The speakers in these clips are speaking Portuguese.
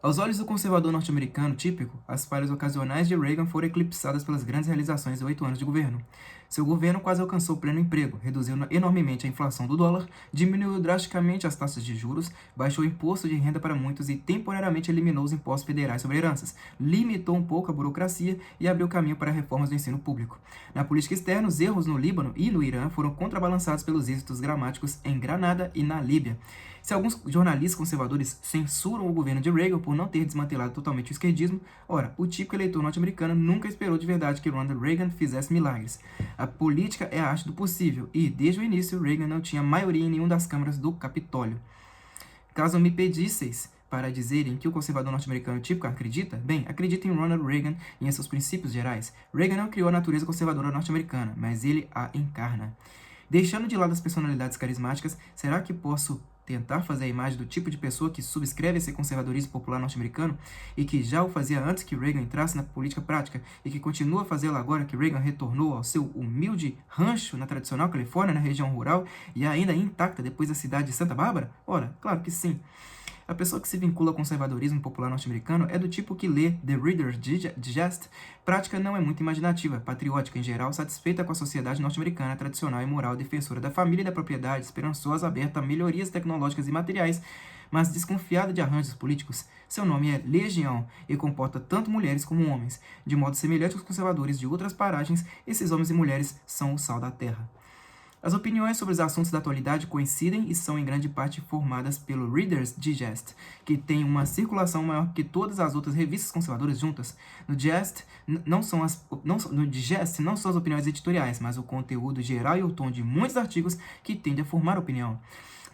Aos olhos do conservador norte-americano típico, as falhas ocasionais de Reagan foram eclipsadas pelas grandes realizações de 8 anos de governo. Seu governo quase alcançou pleno emprego, reduziu enormemente a inflação do dólar, diminuiu drasticamente as taxas de juros, baixou o imposto de renda para muitos e temporariamente eliminou os impostos federais sobre heranças, limitou um pouco a burocracia e abriu caminho para reformas do ensino público. Na política externa, os erros no Líbano e no Irã foram contrabalançados pelos êxitos dramáticos em Granada e na Líbia. Se alguns jornalistas conservadores censuram o governo de Reagan por não ter desmantelado totalmente o esquerdismo, ora, o típico eleitor norte-americano nunca esperou de verdade que Ronald Reagan fizesse milagres. A política é a arte do possível e, desde o início, Reagan não tinha maioria em nenhuma das câmaras do Capitólio. Caso me pedisseis para dizerem que o conservador norte-americano típico acredita, bem, acredita em Ronald Reagan e em seus princípios gerais. Reagan não criou a natureza conservadora norte-americana, mas ele a encarna. Deixando de lado as personalidades carismáticas, será que posso tentar fazer a imagem do tipo de pessoa que subscreve esse conservadorismo popular norte-americano e que já o fazia antes que Reagan entrasse na política prática e que continua a fazê-lo agora que Reagan retornou ao seu humilde rancho na tradicional Califórnia, na região rural e ainda intacta depois da cidade de Santa Bárbara? Ora, claro que sim. A pessoa que se vincula ao conservadorismo popular norte-americano é do tipo que lê The Reader's Digest. Prática não é muito imaginativa, patriótica em geral, satisfeita com a sociedade norte-americana tradicional e moral, defensora da família e da propriedade, esperançosa, aberta a melhorias tecnológicas e materiais, mas desconfiada de arranjos políticos. Seu nome é Legião e comporta tanto mulheres como homens. De modo semelhante aos conservadores de outras paragens, esses homens e mulheres são o sal da terra. As opiniões sobre os assuntos da atualidade coincidem e são em grande parte formadas pelo Reader's Digest, que tem uma circulação maior que todas as outras revistas conservadoras juntas. No Digest não são as opiniões editoriais, mas o conteúdo geral e o tom de muitos artigos que tende a formar opinião.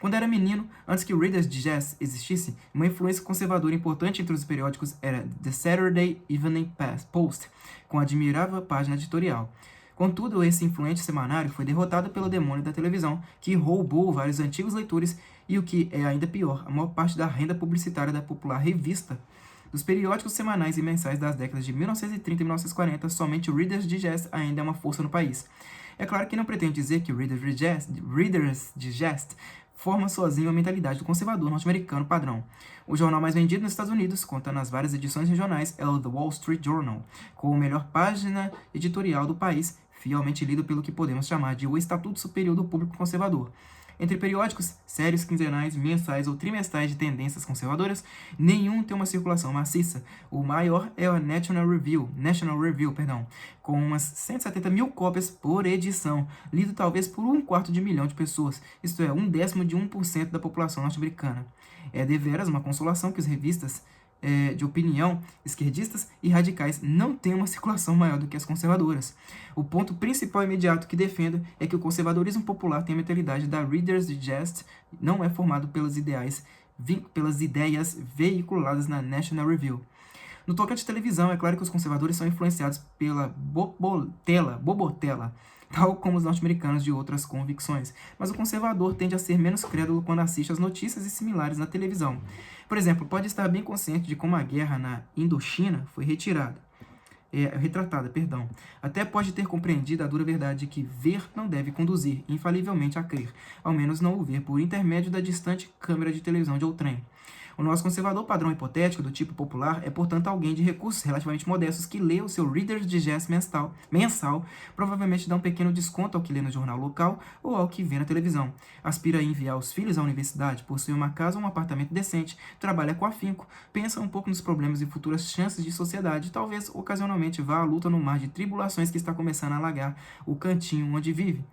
Quando era menino, antes que o Reader's Digest existisse, uma influência conservadora importante entre os periódicos era The Saturday Evening Post, com admirável página editorial. Contudo, esse influente semanário foi derrotado pelo demônio da televisão, que roubou vários antigos leitores e, o que é ainda pior, a maior parte da renda publicitária da popular revista. Dos periódicos semanais e mensais das décadas de 1930 e 1940, somente o Reader's Digest ainda é uma força no país. É claro que não pretende dizer que o Reader's Digest forma sozinho a mentalidade do conservador norte-americano padrão. O jornal mais vendido nos Estados Unidos, contando as várias edições regionais, é o The Wall Street Journal, com a melhor página editorial do país, fielmente lido pelo que podemos chamar de o estatuto superior do público conservador. Entre periódicos, sérios, quinzenais, mensais ou trimestrais de tendências conservadoras, nenhum tem uma circulação maciça. O maior é o National Review, com umas 170 mil cópias por edição, lido talvez por 1/4 de milhão de pessoas, isto é, 1/10 de 1% da população norte-americana. É deveras uma consolação que as revistas de opinião, esquerdistas e radicais não têm uma circulação maior do que as conservadoras. O ponto principal e imediato que defendo é que o conservadorismo popular tem a mentalidade da Reader's Digest, não é formado pelas ideias veiculadas na National Review. No tocante à televisão, é claro que os conservadores são influenciados pela bobotela, tal como os norte-americanos de outras convicções, mas o conservador tende a ser menos crédulo quando assiste às notícias e similares na televisão. Por exemplo, pode estar bem consciente de como a guerra na Indochina foi retratada. Até pode ter compreendido a dura verdade de que ver não deve conduzir infalivelmente a crer, ao menos não o ver por intermédio da distante câmera de televisão de outrem. O nosso conservador padrão hipotético do tipo popular é, portanto, alguém de recursos relativamente modestos que lê o seu Reader's Digest mensal, provavelmente dá um pequeno desconto ao que lê no jornal local ou ao que vê na televisão. Aspira a enviar os filhos à universidade, possui uma casa ou um apartamento decente, trabalha com afinco, pensa um pouco nos problemas e futuras chances de sociedade e talvez, ocasionalmente, vá à luta no mar de tribulações que está começando a alagar o cantinho onde vive.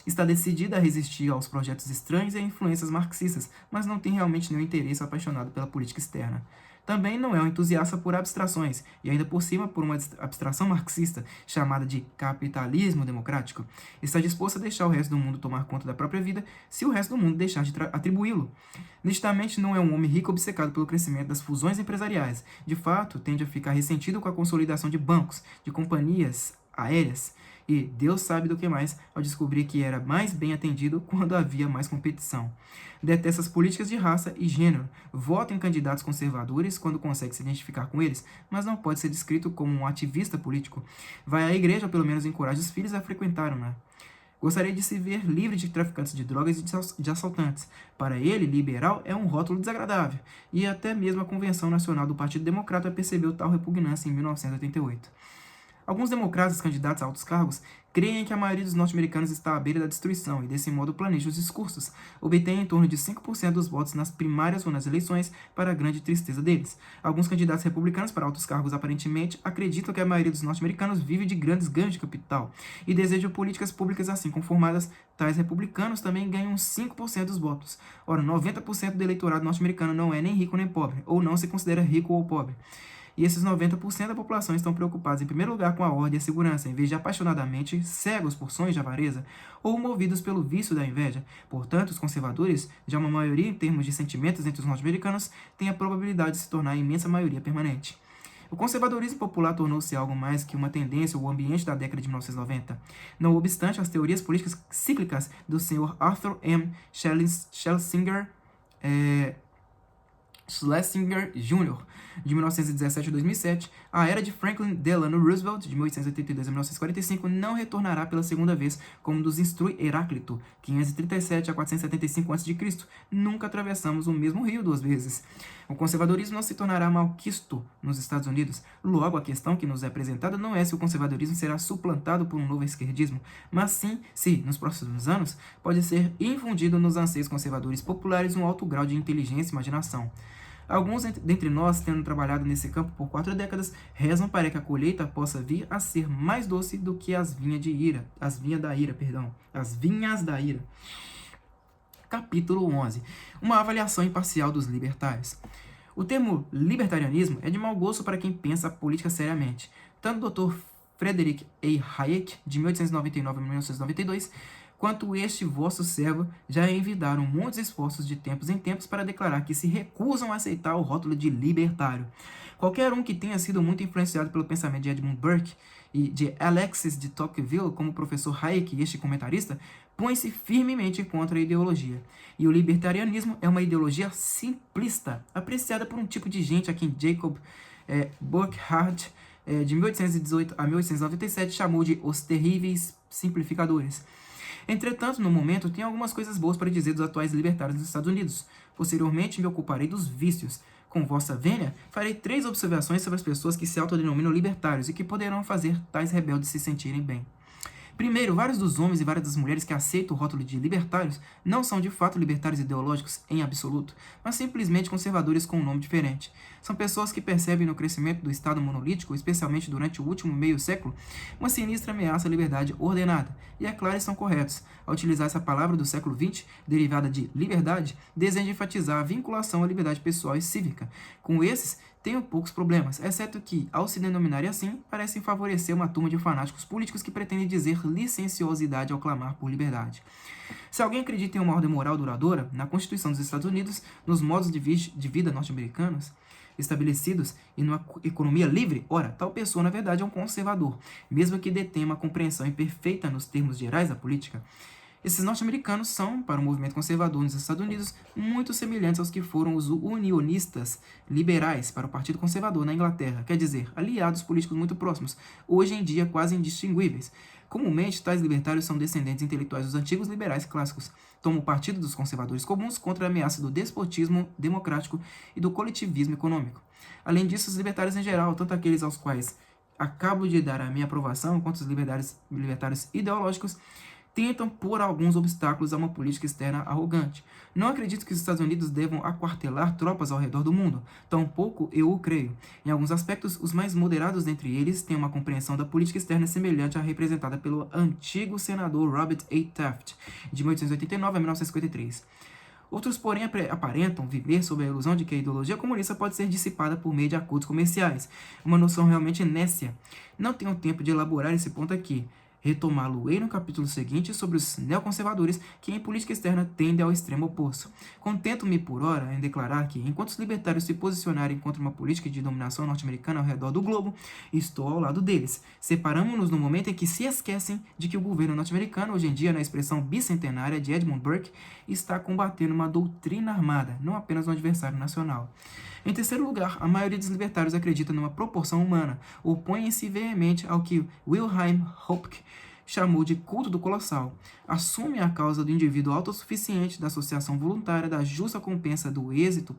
Está decidida a resistir aos projetos estranhos e a influências marxistas, mas não tem realmente nenhum interesse apaixonado pela política externa. Também não é um entusiasta por abstrações, e ainda por cima por uma abstração marxista, chamada de capitalismo democrático. Está disposto a deixar o resto do mundo tomar conta da própria vida, se o resto do mundo deixar de atribuí-lo. Nitidamente não é um homem rico obcecado pelo crescimento das fusões empresariais. De fato, tende a ficar ressentido com a consolidação de bancos, de companhias aéreas, e Deus sabe do que mais ao descobrir que era mais bem atendido quando havia mais competição. Detesta as políticas de raça e gênero, vota em candidatos conservadores quando consegue se identificar com eles, mas não pode ser descrito como um ativista político. Vai à igreja ou pelo menos encoraja os filhos a frequentar uma. Gostaria de se ver livre de traficantes de drogas e de assaltantes. Para ele, liberal é um rótulo desagradável, e até mesmo a Convenção Nacional do Partido Democrata percebeu tal repugnância em 1988. Alguns democratas candidatos a altos cargos creem que a maioria dos norte-americanos está à beira da destruição e, desse modo, planejam os discursos. Obtêm em torno de 5% dos votos nas primárias ou nas eleições, para a grande tristeza deles. Alguns candidatos republicanos para altos cargos aparentemente acreditam que a maioria dos norte-americanos vive de grandes ganhos de capital e desejam políticas públicas assim conformadas. Tais republicanos também ganham 5% dos votos. Ora, 90% do eleitorado norte-americano não é nem rico nem pobre, ou não se considera rico ou pobre. E esses 90% da população estão preocupados em primeiro lugar com a ordem e a segurança, em vez de apaixonadamente cegos por sonhos de avareza ou movidos pelo vício da inveja. Portanto, os conservadores, já uma maioria em termos de sentimentos entre os norte-americanos, têm a probabilidade de se tornar a imensa maioria permanente. O conservadorismo popular tornou-se algo mais que uma tendência ou ambiente da década de 1990. Não obstante, as teorias políticas cíclicas do Sr. Arthur M. Schlesinger Jr., de 1917 a 2007, a era de Franklin Delano Roosevelt, de 1882 a 1945, não retornará pela segunda vez, como nos instrui Heráclito, 537 a 475 a.C. Nunca atravessamos o mesmo rio duas vezes. O conservadorismo não se tornará malquisto nos Estados Unidos. Logo, a questão que nos é apresentada não é se o conservadorismo será suplantado por um novo esquerdismo, mas sim se, nos próximos anos, pode ser infundido nos anseios conservadores populares um alto grau de inteligência e imaginação. Alguns dentre nós, tendo trabalhado nesse campo por 4 décadas, rezam para que a colheita possa vir a ser mais doce do que as vinhas da ira. Capítulo 11. Uma avaliação imparcial dos libertários. O termo libertarianismo é de mau gosto para quem pensa a política seriamente. Tanto o Dr. Frederick A. Hayek, de 1899 a 1992, quanto este vosso servo já envidaram muitos esforços de tempos em tempos para declarar que se recusam a aceitar o rótulo de libertário. Qualquer um que tenha sido muito influenciado pelo pensamento de Edmund Burke e de Alexis de Tocqueville, como o professor Hayek e este comentarista, põe-se firmemente contra a ideologia. E o libertarianismo é uma ideologia simplista, apreciada por um tipo de gente a quem Jacob Burckhardt, de 1818 a 1897, chamou de os terríveis simplificadores. Entretanto, no momento, tenho algumas coisas boas para dizer dos atuais libertários dos Estados Unidos. Posteriormente, me ocuparei dos vícios. Com vossa vênia, farei 3 observações sobre as pessoas que se autodenominam libertários e que poderão fazer tais rebeldes se sentirem bem. Primeiro, vários dos homens e várias das mulheres que aceitam o rótulo de libertários não são de fato libertários ideológicos em absoluto, mas simplesmente conservadores com um nome diferente. São pessoas que percebem no crescimento do Estado monolítico, especialmente durante o último meio século, uma sinistra ameaça à liberdade ordenada, e é claro, estão corretos. Ao utilizar essa palavra do século XX, derivada de liberdade, desejam enfatizar a vinculação à liberdade pessoal e cívica. Com esses, tenho poucos problemas, exceto que, ao se denominarem assim, parecem favorecer uma turma de fanáticos políticos que pretendem dizer licenciosidade ao clamar por liberdade. Se alguém acredita em uma ordem moral duradoura, na Constituição dos Estados Unidos, nos modos de vida norte-americanos estabelecidos e numa economia livre, ora, tal pessoa na verdade é um conservador, mesmo que detenha uma compreensão imperfeita nos termos gerais da política. Esses norte-americanos são, para o movimento conservador nos Estados Unidos, muito semelhantes aos que foram os unionistas liberais para o Partido Conservador na Inglaterra, quer dizer, aliados políticos muito próximos, hoje em dia quase indistinguíveis. Comumente, tais libertários são descendentes intelectuais dos antigos liberais clássicos, tomam o partido dos conservadores comuns contra a ameaça do despotismo democrático e do coletivismo econômico. Além disso, os libertários em geral, tanto aqueles aos quais acabo de dar a minha aprovação, quanto os libertários ideológicos, tentam pôr alguns obstáculos a uma política externa arrogante. Não acredito que os Estados Unidos devam aquartelar tropas ao redor do mundo, tampouco eu o creio. Em alguns aspectos, os mais moderados dentre eles têm uma compreensão da política externa semelhante à representada pelo antigo senador Robert A. Taft, de 1889 a 1953. Outros, porém, aparentam viver sob a ilusão de que a ideologia comunista pode ser dissipada por meio de acordos comerciais, uma noção realmente nécia. Não tenho tempo de elaborar esse ponto aqui. Retomá-lo-ei no capítulo seguinte sobre os neoconservadores que em política externa tendem ao extremo oposto. Contento-me por ora em declarar que, enquanto os libertários se posicionarem contra uma política de dominação norte-americana ao redor do globo, estou ao lado deles. Separamo-nos no momento em que se esquecem de que o governo norte-americano, hoje em dia na expressão bicentenária de Edmund Burke, está combatendo uma doutrina armada, não apenas um adversário nacional. Em terceiro lugar, a maioria dos libertários acredita numa proporção humana, opõem-se veemente ao que Wilhelm Röpke chamou de culto do colossal. Assume a causa do indivíduo autossuficiente, da associação voluntária, da justa recompensa do êxito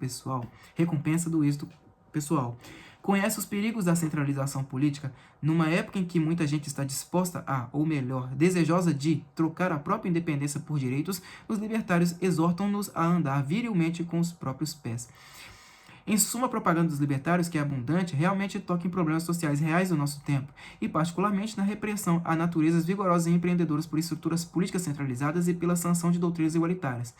pessoal. Conhece os perigos da centralização política numa época em que muita gente está disposta a, ou melhor, desejosa de, trocar a própria independência por direitos. Os libertários exortam-nos a andar virilmente com os próprios pés. Em suma, a propaganda dos libertários, que é abundante, realmente toca em problemas sociais reais do nosso tempo, e particularmente na repressão a naturezas vigorosas e empreendedoras por estruturas políticas centralizadas e pela sanção de doutrinas igualitárias.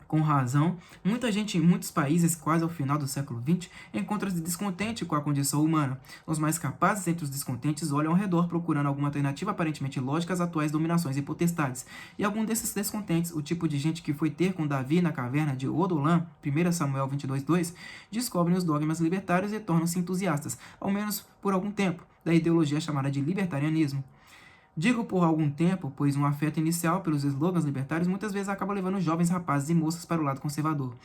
Com razão, muita gente em muitos países, quase ao final do século XX, encontra-se descontente com a condição humana. Os mais capazes entre os descontentes olham ao redor procurando alguma alternativa aparentemente lógica às atuais dominações e potestades. E algum desses descontentes, o tipo de gente que foi ter com Davi na caverna de Odolam, 1 Samuel 22:2, descobrem os dogmas libertários e tornam-se entusiastas, ao menos por algum tempo, da ideologia chamada de libertarianismo. Digo por algum tempo, pois um afeto inicial pelos slogans libertários muitas vezes acaba levando jovens rapazes e moças para o lado conservador.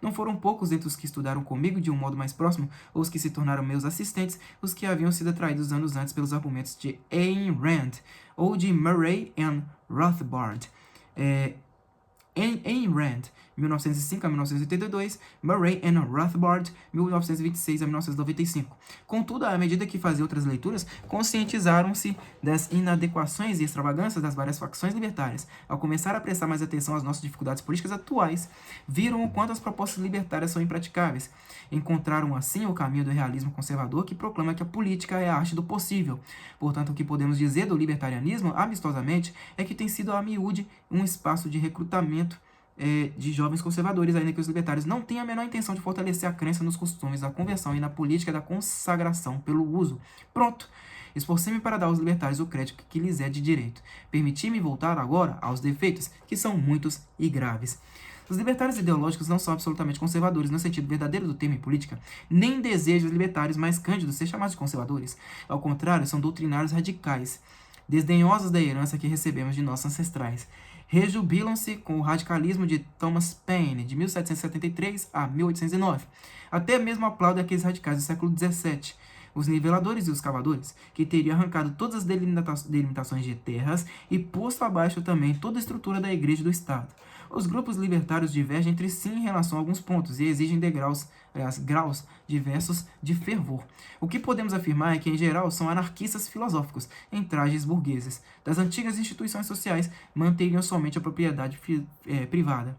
Não foram poucos entre os que estudaram comigo de um modo mais próximo, ou os que se tornaram meus assistentes, os que haviam sido atraídos anos antes pelos argumentos de Ayn Rand, ou de Murray N. Rothbard. Ayn Rand, 1905 a 1982, Murray N. Rothbard, 1926 a 1995. Contudo, à medida que fazia outras leituras, conscientizaram-se das inadequações e extravagâncias das várias facções libertárias. Ao começar a prestar mais atenção às nossas dificuldades políticas atuais, viram o quanto as propostas libertárias são impraticáveis. Encontraram, assim, o caminho do realismo conservador, que proclama que a política é a arte do possível. Portanto, o que podemos dizer do libertarianismo, amistosamente, é que tem sido a miúde um espaço de recrutamento de jovens conservadores, ainda que os libertários não tenham a menor intenção de fortalecer a crença nos costumes da conversão e na política da consagração pelo uso. Pronto! Esforcei-me para dar aos libertários o crédito que lhes é de direito. Permiti-me voltar agora aos defeitos, que são muitos e graves. Os libertários ideológicos não são absolutamente conservadores no sentido verdadeiro do termo em política, nem desejam os libertários mais cândidos ser chamados de conservadores. Ao contrário, são doutrinários radicais, desdenhosos da herança que recebemos de nossos ancestrais. Rejubilam-se com o radicalismo de Thomas Paine, de 1773 a 1809. Até mesmo aplaudem aqueles radicais do século XVII, os niveladores e os cavadores, que teriam arrancado todas as delimitações de terras e posto abaixo também toda a estrutura da Igreja e do Estado. Os grupos libertários divergem entre si em relação a alguns pontos e exigem graus diversos de fervor. O que podemos afirmar é que, em geral, são anarquistas filosóficos, em trajes burgueses. Das antigas instituições sociais, manteriam somente a propriedade privada.